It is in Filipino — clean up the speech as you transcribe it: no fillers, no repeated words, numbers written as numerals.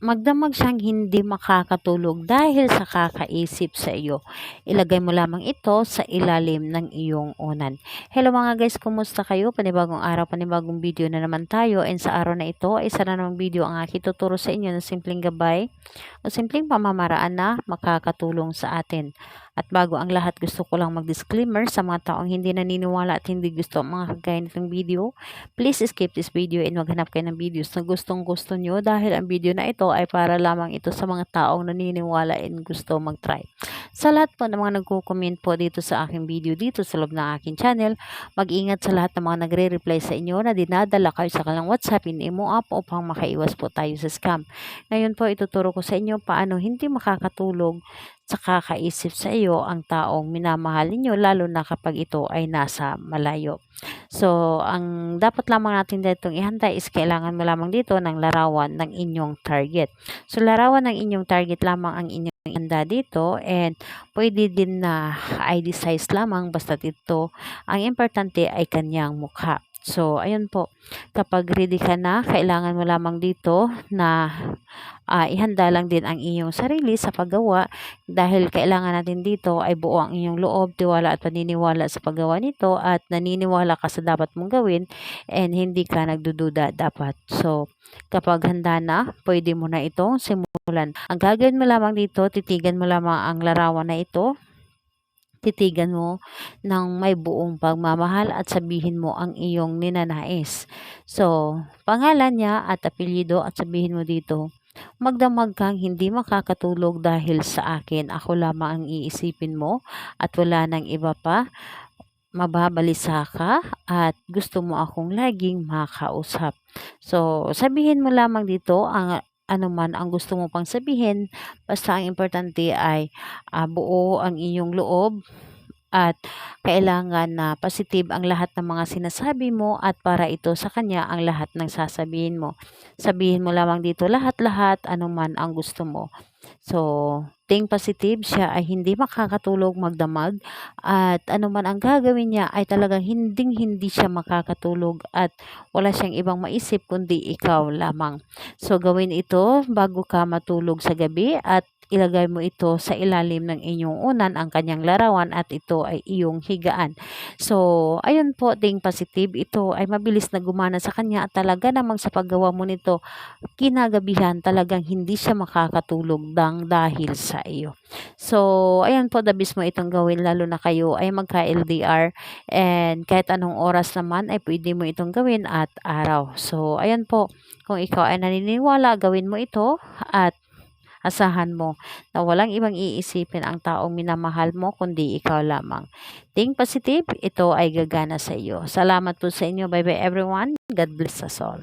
magdamag siyang hindi makakatulog dahil sa kakaisip sa iyo. Ilagay mo lamang ito sa ilalim ng iyong unan. Hello mga guys, kumusta kayo? Panibagong araw, panibagong video na naman tayo. And sa araw na ito, ay isa na namang video ang aking tuturo sa inyo ng simpleng gabay o simpleng pamamaraan na makakatulong sa atin. At bago ang lahat, gusto ko lang mag-disclaimer sa mga taong hindi naniniwala at hindi gusto ang mga kagaya nitong video. Please skip this video and maghanap kayo ng videos na gustong gusto nyo dahil ang video na ito ay para lamang ito sa mga taong naniniwala and gusto mag-try. Sa lahat po ng mga nagko-comment po dito sa aking video dito sa loob ng aking channel, mag-ingat sa lahat ng mga nagre-reply sa inyo na dinadala kayo sa kanilang WhatsApp in Imo app upang makaiwas po tayo sa scam. Ngayon po ituturo ko sa inyo paano hindi makakatulog sa kakaisip sa iyo ang taong minamahal ninyo lalo na kapag ito ay nasa malayo. So, ang dapat lamang natin ditong ihanda is kailangan mo lamang dito ng larawan ng inyong target. So, larawan ng inyong target lamang ang inyong ihanda dito and pwede din na ID size lamang basta dito. Ang importante ay kanyang mukha. So, ayun po. Kapag ready ka na, kailangan mo lamang dito na ihanda lang din ang iyong sarili sa paggawa dahil kailangan natin dito ay buo ang iyong loob, tiwala at paniniwala sa paggawa nito at naniniwala ka sa dapat mong gawin and hindi ka nagdududa dapat. So, kapag handa na, pwede mo na itong simulan. Ang gagawin mo lamang dito, titigan mo lamang ang larawan na ito. Titigan mo ng may buong pagmamahal at sabihin mo ang iyong ninanais. So, pangalan niya at apelyido at sabihin mo dito, magdamag kang hindi makakatulog dahil sa akin. Ako lamang ang iisipin mo at wala nang iba pa. Mababalisa ka at gusto mo akong laging makausap. So, sabihin mo lamang dito ang ano man ang gusto mo pang sabihin, basta ang importante ay buo ang iyong loob at kailangan na positive ang lahat ng mga sinasabi mo at para ito sa kanya ang lahat ng sasabihin mo. Sabihin mo lamang dito lahat-lahat anuman ang gusto mo. So, think positive, siya ay hindi makakatulog magdamag at anuman ang gagawin niya ay talagang hindi siya makakatulog at wala siyang ibang maisip kundi ikaw lamang. So, gawin ito bago ka matulog sa gabi at ilagay mo ito sa ilalim ng inyong unan ang kanyang larawan at ito ay iyong higaan. So, ayun po, think positive. Ito ay mabilis na gumana sa kanya at talaga namang sa paggawa mo nito, kinagabihan talagang hindi siya makakatulog dahil sa iyo. So, ayun po, the best mo itong gawin lalo na kayo ay magka-LDR and kahit anong oras naman ay pwede mo itong gawin at araw. So, ayun po, kung ikaw ay naniniwala, gawin mo ito at asahan mo na walang ibang iisipin ang taong minamahal mo kundi ikaw lamang. Think positive, ito ay gagana sa iyo. Salamat po sa inyo. Bye bye everyone. God bless us all.